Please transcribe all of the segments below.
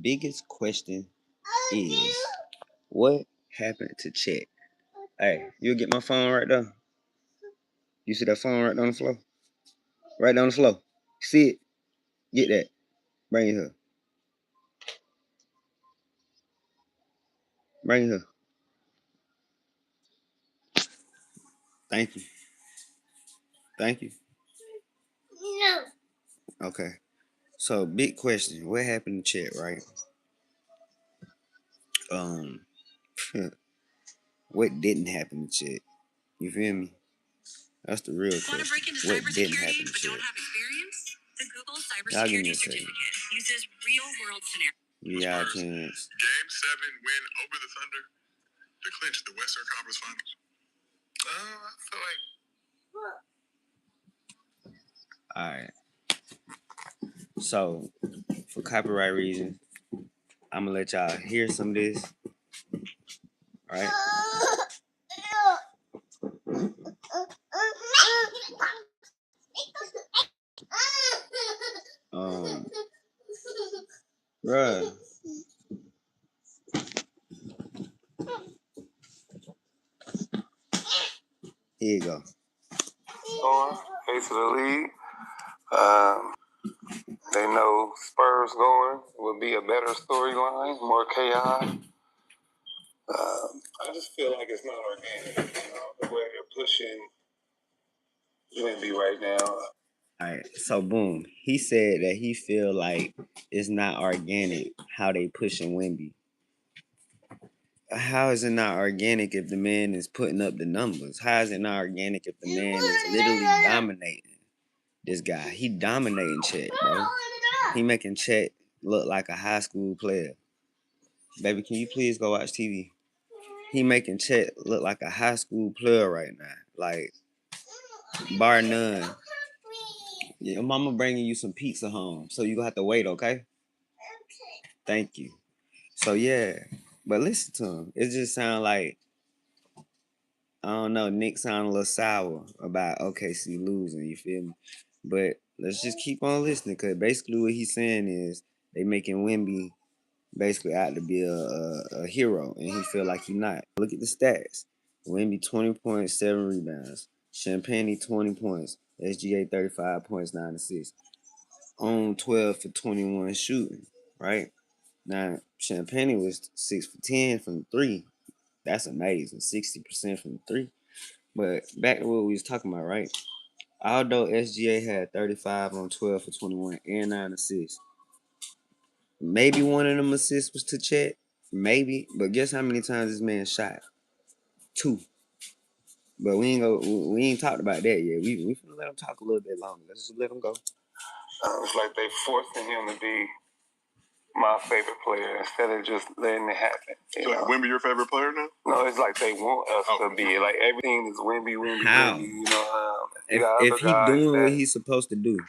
biggest question is, what happened to Chet? Hey, you'll get my phone right there. You see that phone right down the floor? Right down the floor. See it? Get that. Bring it here. Bring it here. Thank you. Thank you. No. Okay. So, big question. What happened to Chet, right? Um, what didn't happen to Chet? You feel me? That's the real question. What didn't happen to Chet? The Google Cybersecurity Certificate uses real-world scenarios. Yeah, chance. Game 7 win over the Thunder to clinch the Western Conference Finals. I feel like. All right. So, for copyright reasons, I'm gonna let y'all hear some of this. All right. Bruh. Here you go. Face of the league. They know Spurs going will be a better storyline, more chaos. I just feel like it's not organic. The way they're pushing Wemby right now. All right, so boom. He said that he feel like it's not organic how they pushing Wemby. How is it not organic if the man is putting up the numbers? How is it not organic if the man is literally dominating this guy? He dominating Chet, bro. He making Chet look like a high school player. Baby, can you please go watch TV? He making Chet look like a high school player right now. Like, bar none. Your mama bringing you some pizza home, so you gonna have to wait, okay? Thank you. So yeah, but listen to him. It just sound like, I don't know, Nick sound a little sour about OKC losing, you feel me? But let's just keep on listening, because basically what he's saying is they making Wemby basically out to be a hero, and he feel like he not. Look at the stats. Wemby 20 points, 7 rebounds. Champagne 20 points. SGA 35 points, 9 assists. On 12 for 21 shooting, right? Now, Champagne was 6 for 10 from 3. That's amazing. 60% from 3. But back to what we was talking about, right? Although SGA had 35 on 12 for 21 and 9 assists. Maybe one of them assists was to Chet. Maybe. But guess how many times this man shot? 2. But we ain't talked about that yet. We finna let him talk a little bit longer. Let's just let him go. It's like they forcing him to be my favorite player instead of just letting it happen. So Wemby your favorite player now? No, it's like they want us to be. Like everything is Wemby. How? If he doing what he's supposed to do.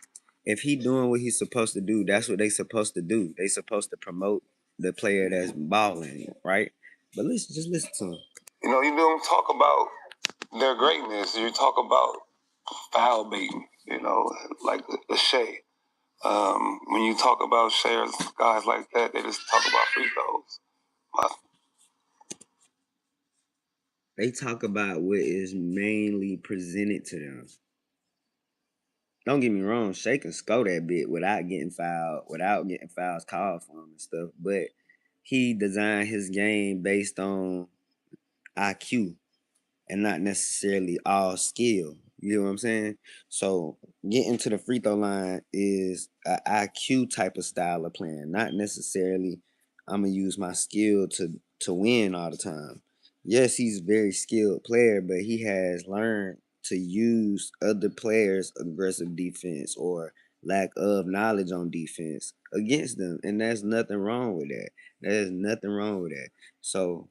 If he doing what he's supposed to do, that's what they supposed to do. They supposed to promote the player that's balling, right? But just listen to him. You don't talk about their greatness. You talk about foul baiting, like the Shea. When you talk about shares, guys like that, they just talk about free throws. They talk about what is mainly presented to them. Don't get me wrong, Shea can score that bit without getting fouls called for him and stuff. But he designed his game based on IQ and not necessarily all skill. You know what I'm saying? So getting to the free throw line is an IQ type of style of playing, not necessarily I'm gonna use my skill to win all the time. Yes, he's a very skilled player, but he has learned to use other players' aggressive defense or lack of knowledge on defense against them, and there's nothing wrong with that. There's nothing wrong with that. So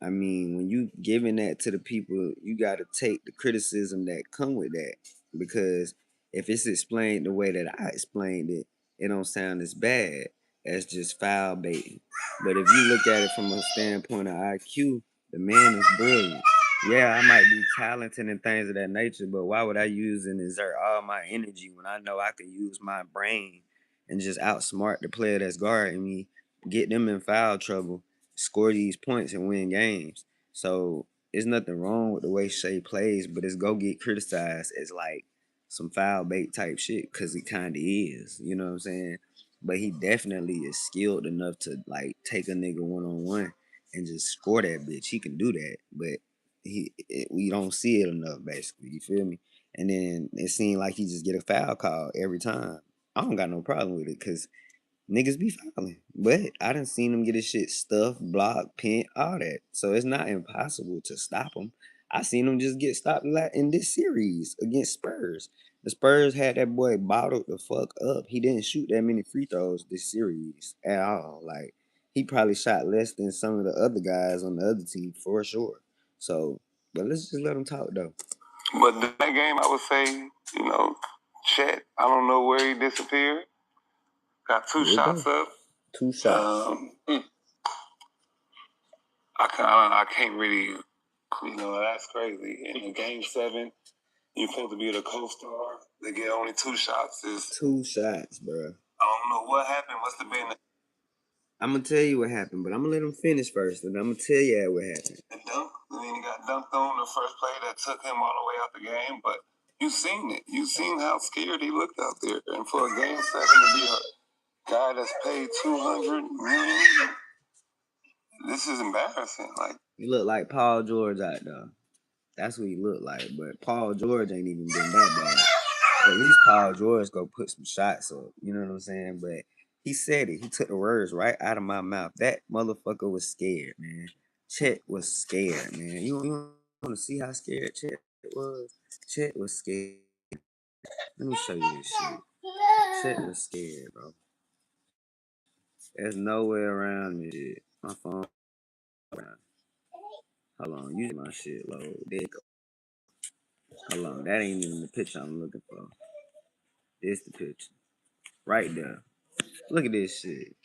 I mean, when you giving that to the people, you got to take the criticism that come with that, because if it's explained the way that I explained it, it don't sound as bad as just foul baiting. But if you look at it from a standpoint of IQ, the man is brilliant. Yeah, I might be talented and things of that nature, but why would I use and exert all my energy when I know I could use my brain and just outsmart the player that's guarding me get them in foul trouble, score these points, and win games. So there's nothing wrong with the way Shea plays, but it's go get criticized as like some foul bait type shit because he kind of is. You know what I'm saying? But he definitely is skilled enough to like take a nigga 1-on-1 and just score that bitch. He can do that, but we don't see it enough. Basically, you feel me? And then it seemed like he just get a foul call every time. I don't got no problem with it because niggas be fouling. But I done seen him get his shit stuffed, blocked, pinned, all that. So it's not impossible to stop him. I seen him just get stopped in this series against Spurs. The Spurs had that boy bottled the fuck up. He didn't shoot that many free throws this series at all. Like, he probably shot less than some of the other guys on the other team for sure. So, but let's just let him talk though. But that game, I would say, Chet, I don't know where he disappeared. Got two shots up. 2 shots. I can't really, that's crazy. In the game 7, you're supposed to be the co-star. They get only 2 shots. 2 shots, bro. I don't know what happened. Must have been I'm gonna tell you what happened, but I'm gonna let him finish first, and I'm gonna tell you what happened. the dunk. I mean, he got dunked on the first play that took him all the way out the game. But you seen it. You seen how scared he looked out there. And for a game 7 to be a guy that's paid $200 million, this is embarrassing. Like, He looked like Paul George out there. That's what he looked like. But Paul George ain't even been that bad. At least Paul George go put some shots up. You know what I'm saying? But he said it. He took the words right out of my mouth. That motherfucker was scared, man. Chet was scared, man. You want to see how scared Chet was? Chet was scared. Let me show you this shit. Chet was scared, bro. There's no way around this shit. My phone. Hold on, usually my shit load. There you go. Hold on, that ain't even the picture I'm looking for. This the picture. Right there. Look at this shit.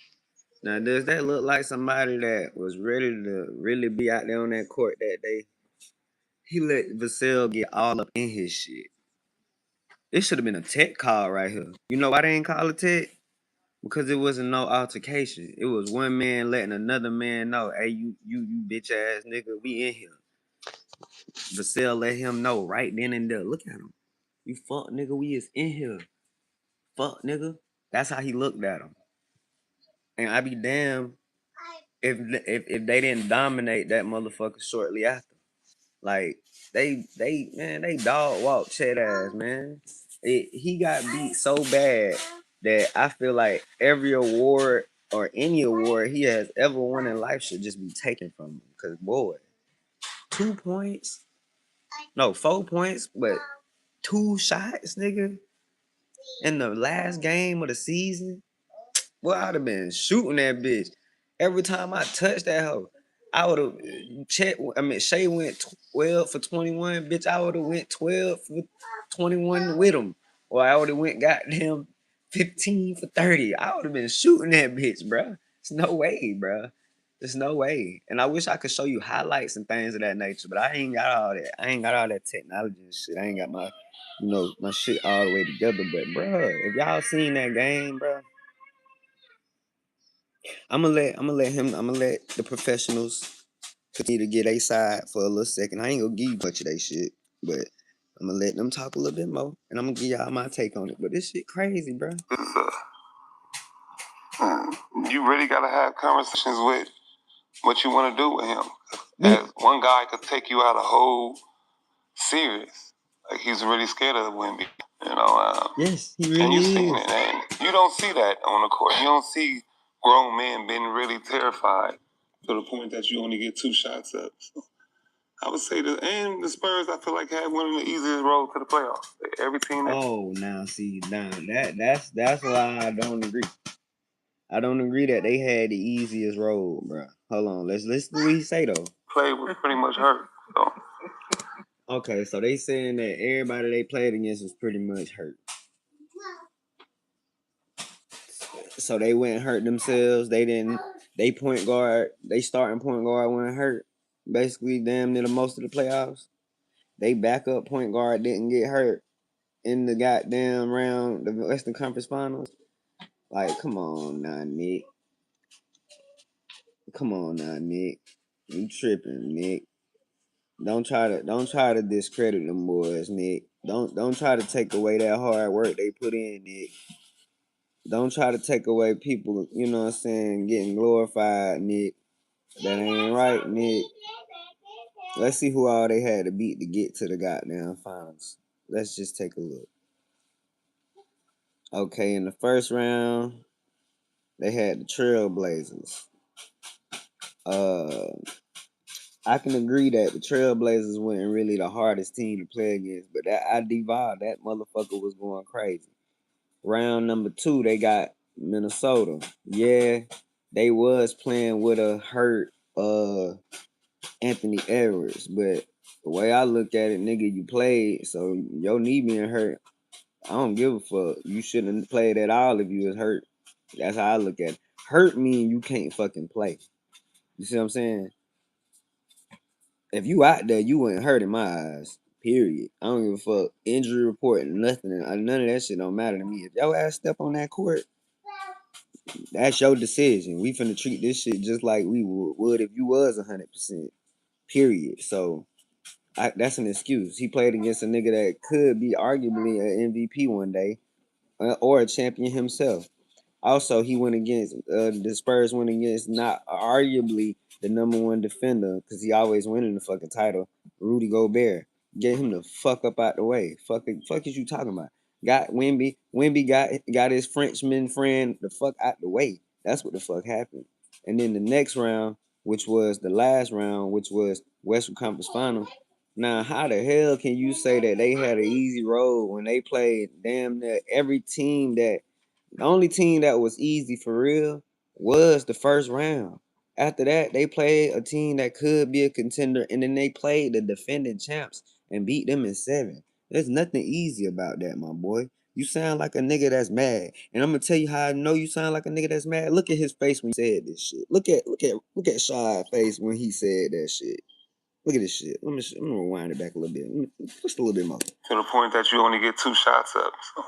Now, does that look like somebody that was ready to really be out there on that court that day? He let Vassell get all up in his shit. This should have been a tech call right here. You know why they ain't call it tech? Because it wasn't no altercation. It was one man letting another man know, hey, you bitch ass nigga, we in here. Vassell let him know right then and there. Look at him. You fuck nigga, we is in here. Fuck nigga. That's how he looked at him. And I be damned if they didn't dominate that motherfucker shortly after. Like they dog walk Chet ass, man. He got beat so bad that I feel like every award or any award he has ever won in life should just be taken from him. Cause boy, 2 points, no 4 points, but 2 shots, nigga, in the last game of the season. Well, I'd have been shooting that bitch. Every time I touched that hoe, I would have Shay went 12 for 21, bitch. I would have went 12 for 21 with him. Or I would have went goddamn 15 for 30. I would have been shooting that bitch, bro. There's no way, bro. There's no way. And I wish I could show you highlights and things of that nature, but I ain't got all that. I ain't got all that technology and shit. I ain't got my shit all the way together. But bro, if y'all seen that game, bro, I'm gonna let the professionals continue to get a side for a little second. I ain't gonna give you much of that shit, but I'm gonna let them talk a little bit more, and I'm gonna give y'all my take on it. But this shit crazy, bro. You really gotta have conversations with what you want to do with him. As one guy could take you out a whole series. Like, he's really scared of Wimby. Yes, he and really you is. seen it, and you don't see that on the court. You don't see grown men being really terrified to the point that you only get 2 shots up. So I would say and the Spurs, I feel like, had one of the easiest roads to the playoffs. Every team. Oh, that's why I don't agree. I don't agree that they had the easiest road, bro. Hold on, let's listen to what he say though. Play was pretty much hurt. So. Okay, so they saying that everybody they played against was pretty much hurt. So they went and hurt themselves. They didn't. They starting point guard went hurt. Basically, damn near the most of the playoffs. They backup point guard didn't get hurt in the goddamn round, the Western Conference Finals. Like, come on now, Nick. come on now, Nick. You tripping, Nick. Don't try to discredit them boys, Nick. Don't try to take away that hard work they put in, Nick. Don't try to take away people, you know what I'm saying, getting glorified, Nick. That ain't right, Nick. Let's see who all they had to beat to get to the goddamn finals. Let's just take a look. Okay, in the first round, they had the Trailblazers. I can agree that the Trailblazers weren't really the hardest team to play against, but that that motherfucker was going crazy. Round number 2, they got Minnesota. Yeah, they was playing with a hurt Anthony Edwards, but the way I look at it, nigga, you played, so your knee being hurt, I don't give a fuck. You shouldn't have played at all if you was hurt. That's how I look at it. Hurt mean you can't fucking play. You see what I'm saying? If you out there, you ain't hurt in my eyes. Period. I don't give a fuck. Injury report, nothing. None of that shit don't matter to me. If your ass step on that court, that's your decision. We finna treat this shit just like we would if you was 100%. Period. So that's an excuse. He played against a nigga that could be arguably an MVP one day, or a champion himself. Also, he went against the Spurs went against not arguably the number 1 defender because he always winning the fucking title, Rudy Gobert. Get him the fuck up out the way. Fuck is you talking about? Got Wemby. Wemby got his Frenchman friend the fuck out the way. That's what the fuck happened. And then the next round, which was the last round, which was Western Conference Final. Now, how the hell can you say that they had an easy road when they played damn near every team that the only team that was easy for real was the first round. After that, they played a team that could be a contender, and then they played the defending champs and beat them in 7. There's nothing easy about that, my boy. You sound like a nigga that's mad. And I'm gonna tell you how I know you sound like a nigga that's mad. Look at his face when he said this shit. Look at Shai's face when he said that shit. Look at this shit. I'm gonna rewind it back a little bit. Just a little bit more. To the point that you only get 2 shots up. So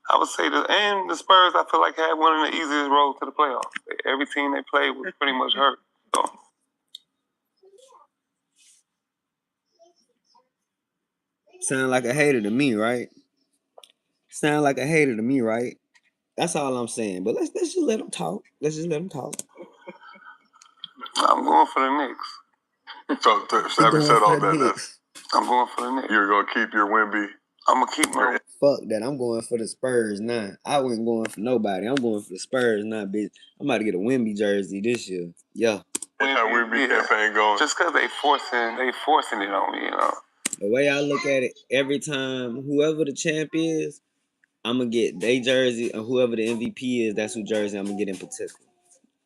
I would say and the Spurs, I feel like, had one of the easiest roads to the playoffs. Every team they played was pretty much hurt. So. Sound like a hater to me, right? Sound like a hater to me, right? That's all I'm saying. But let's just let them talk. Let's just let them talk. I'm going for the Knicks. So having said all that, I'm going for the Knicks. You're gonna keep your Wemby. I'm gonna keep my. Fuck that. I'm going for the Spurs now. I wasn't going for nobody. I'm going for the Spurs now, bitch. I'm about to get a Wemby jersey this year. Yeah. How Wemby campaign going? Just because they forcing it on me, you know. The way I look at it, every time whoever the champ is, I'm gonna get their jersey, and whoever the MVP is, that's who jersey I'm gonna get in particular.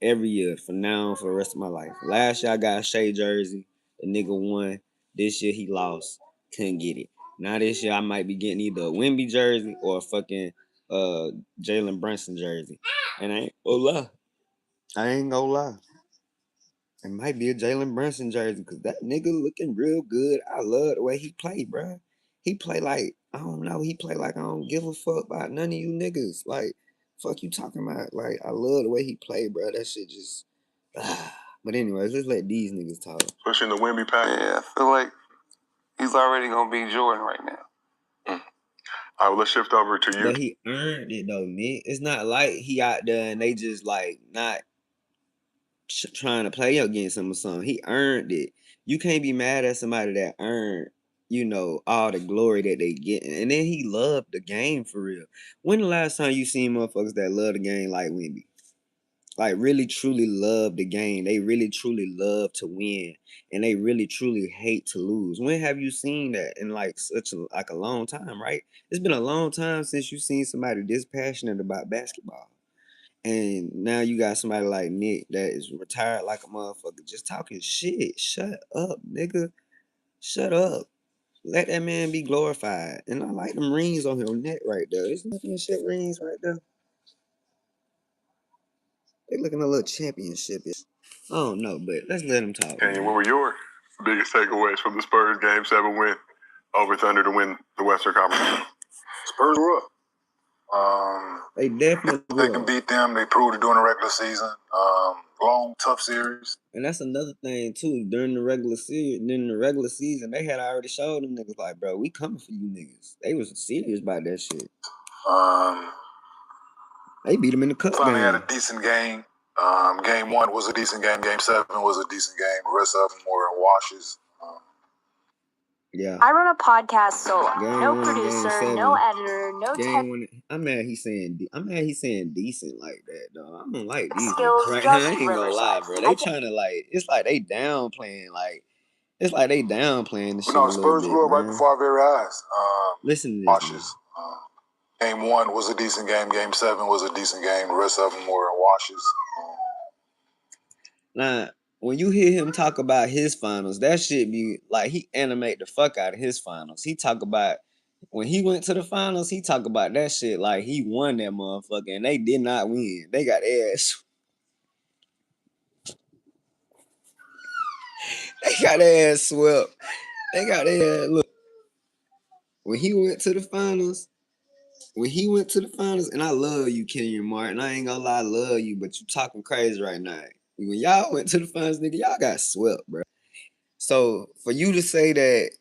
Every year, from now on, for the rest of my life. Last year I got a Shea jersey. The nigga won. This year he lost. Couldn't get it. Now this year I might be getting either a Wemby jersey or a fucking Jalen Brunson jersey. And I ain't gonna lie. It might be a Jalen Brunson jersey because that nigga looking real good. I love the way he play, bro. He play like, I don't know. He play like I don't give a fuck about none of you niggas. Like, fuck you talking about? Like, I love the way he play, bro. That shit just... But anyways, let's let these niggas talk. Pushing the Wemby pack. Yeah, I feel like he's already gonna be Jordan right now. All right, let's shift over to you. But he earned it though, Nick. It's not like he out there and they just like not trying to play against him or something. He earned it. You can't be mad at somebody that earned, all the glory that they get. And then he loved the game for real. When the last time you seen motherfuckers that love the game like Wemby? Like really truly love the game. They really truly love to win. And they really truly hate to lose. When have you seen that in like such a long time, right? It's been a long time since you've seen somebody this passionate about basketball. And now you got somebody like Nick that is retired like a motherfucker, just talking shit. Shut up, nigga. Shut up. Let that man be glorified. And I like them rings on his neck right there. There's nothing shit rings right there. They looking a little championship. I don't know, but let's let them talk. And what were your biggest takeaways from the Spurs Game 7 win over Thunder to win the Western Conference? Spurs were up. They definitely they can beat them. They proved it during the regular season. long, tough series. And that's another thing too. During the regular season, they had already showed them niggas like, bro, we coming for you niggas. They was serious about that shit. They beat them in the cup Finally game. had a decent game. Game 1 was a decent game. Game 7 was a decent game. The rest of them were washes. Yeah. I run a podcast solo. Game No 1, producer, game 7. no editor, no game 1. I'm mad he's saying decent like that, though. I don't like these skills, niggas right just now. I ain't gonna lie, bro. They trying to like, it's like they downplaying, like it's like they downplaying the shit a little Spurs bit, grew up man. right before our very eyes. Listen to this. Washes. Game 1 was a decent game. Game 7 was a decent game. The rest of them were washes. Now, when you hear him talk about his finals, that shit be like he animate the fuck out of his finals. He talk about when he went to the finals, he talk about that shit like he won that motherfucker, and they did not win. They got ass. They got ass swept. They got ass. Look, when he went to the finals, and I love you, Kenyon Martin. I ain't gonna lie, I love you, but you talking crazy right now. When y'all went to the finals, nigga, y'all got swept, bro. So for you to say that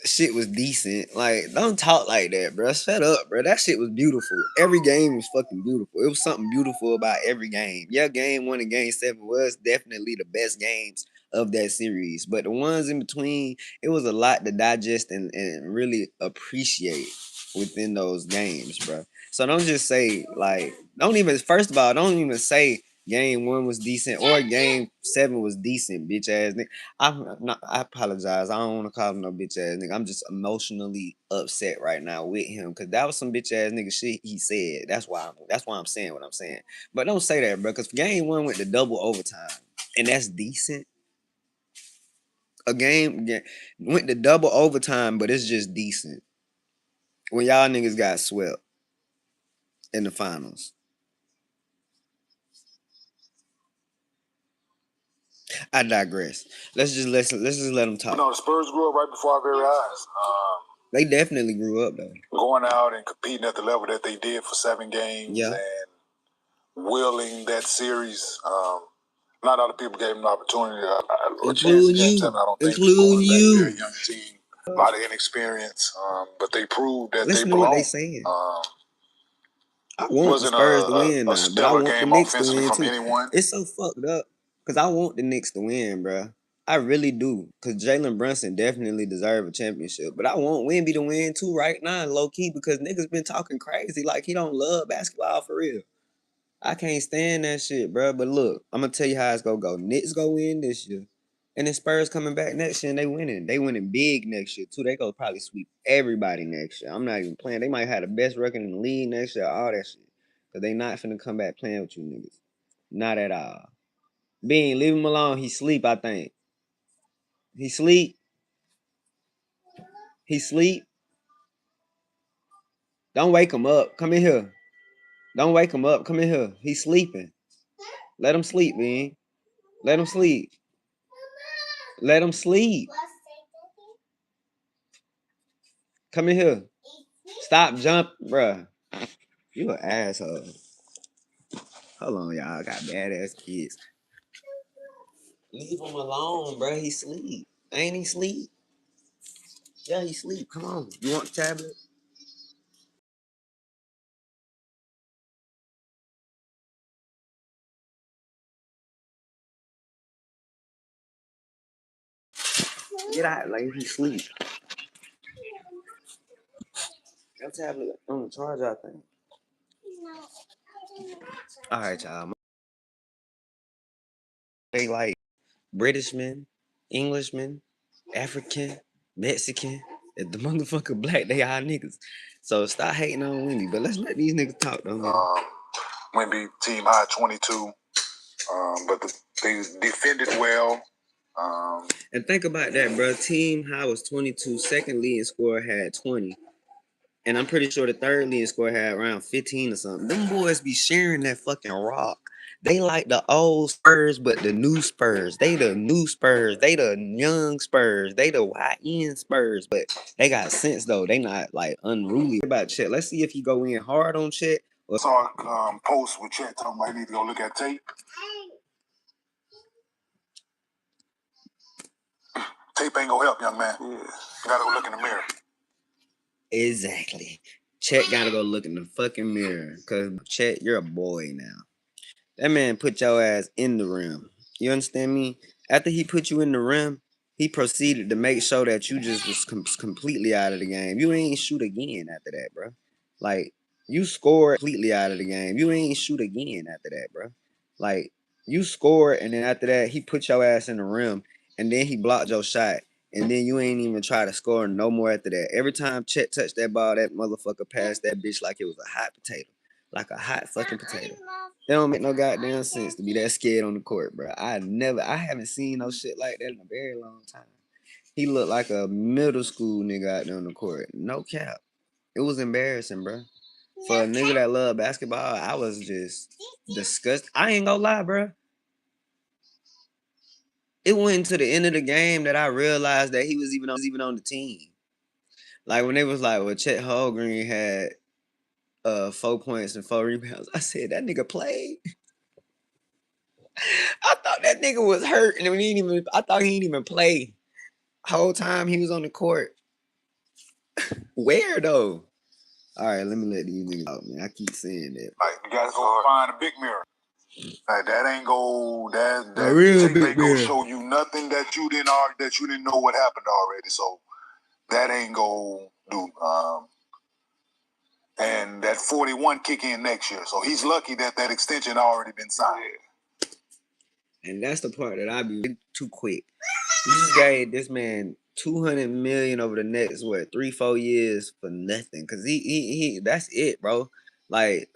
shit was decent, like, don't talk like that, bro. Shut up, bro. That shit was beautiful. Every game was fucking beautiful. It was something beautiful about every game. Yeah, game 1 and game 7 was definitely the best games of that series, but the ones in between, it was a lot to digest and really appreciate within those games, bro. So don't just say like, first of all, don't even say game 1 was decent or game 7 was decent, bitch ass nigga. I apologize. I don't want to call him no bitch ass nigga. I'm just emotionally upset right now with him because that was some bitch ass nigga shit he said. That's why I'm saying what I'm saying. But don't say that, bro, because game 1 went to double overtime, and that's decent. A game went to double overtime, but it's just decent. When y'all niggas got swept in the finals. I digress. Let's just let them talk. The Spurs grew up right before our very eyes. They definitely grew up though. Going out and competing at the level that they did for 7 games and willing that series. Not a lot of people gave them an opportunity, a chance in game 7. I don't think. Including you. Very young team, a lot of inexperience, but they proved that Listen they to what belong. they saying. I want the Spurs to win now, but I want the Knicks to win too. It's so fucked up because I want the Knicks to win, bro. I really do, because Jalen Brunson definitely deserve a championship. But I want Wemby to win too right now, low key, because niggas been talking crazy like he don't love basketball for real. I can't stand that shit, bro. But look, I'm gonna tell you how it's gonna go. Knicks go win this year, and then Spurs coming back next year and they winning. They winning big next year too. They go probably sweep everybody next year. I'm not even playing. They might have the best record in the league next year. All that shit, cause they not finna come back playing with you niggas. Not at all. Bean, leave him alone. He sleep. I think he sleep. He sleep. Don't wake him up. Come in here. Don't wake him up. Come in here. He's sleeping. Let him sleep, man. Let him sleep. Let him sleep. Come in here. Stop jumping, bruh. You an asshole. Hold on, y'all. I got badass kids. Leave him alone, bruh. He sleep. Ain't he sleep? Yeah, he sleep. Come on. You want the tablet? Get out, like he sleep. That tablet on the charger, I think. All right, y'all. They like Britishman, Englishman, African, Mexican. If the motherfucker black, they all niggas. So stop hating on Wendy. But let's let these niggas talk though, man. Wemby team high 22, but they defended well. And think about that, bro. Team high was 22. Second leading scorer had 20. And I'm pretty sure the third leading scorer had around 15 or something. Them boys be sharing that fucking rock. They like the old Spurs, but the new Spurs. They the new Spurs. They the young Spurs. They the YN Spurs. But they got sense, though. They not, like, unruly about Chet. Let's see if he go in hard on Chet. Saw a post with Chet talking about he need to go look at tape. tape ain't gonna help, young man. Yeah. You gotta go look in the mirror. Exactly. Chet gotta go look in the fucking mirror. Cause Chet, you're a boy now. That man put your ass in the rim. You understand me? After he put you in the rim, he proceeded to make sure that you just was completely out of the game. You ain't shoot again after that, bro. Like, you scored completely out of the game. You ain't shoot again after that, bro. Like, you scored, and then after that, he put your ass in the rim, and then he blocked your shot. And then you ain't even try to score no more after that. Every time Chet touched that ball, that motherfucker passed that bitch like it was a hot potato. Like a hot fucking potato. It don't make no goddamn sense to be that scared on the court, bro. I haven't seen no shit like that in a very long time. He looked like a middle school nigga out there on the court. No cap. It was embarrassing, bro. For a nigga that love basketball, I was just disgusted. I ain't gonna lie, bro. It went to the end of the game that I realized that he was even on the team. Like when they was like, well, Chet Holmgren had 4 points and 4 rebounds. I said that nigga played. I thought that nigga was hurt, and I thought he didn't even play. Whole time he was on the court. Where though? All right, let me let these niggas out, man. I keep saying that. Like you gotta go find a big mirror. Like that ain't go that real tape ain't gonna show you nothing that you didn't know what happened already. So that ain't gonna do. And that 41 kick in next year. So he's lucky that extension already been signed. And that's the part that I be too quick. You just gave this man $200 million over the next 3-4 years for nothing. Cause he that's it, bro. Like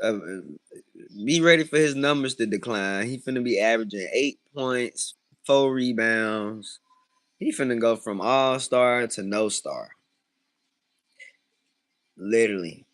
be ready for his numbers to decline. He finna be averaging 8 points, 4 rebounds. He finna go from all-star to no star. Literally.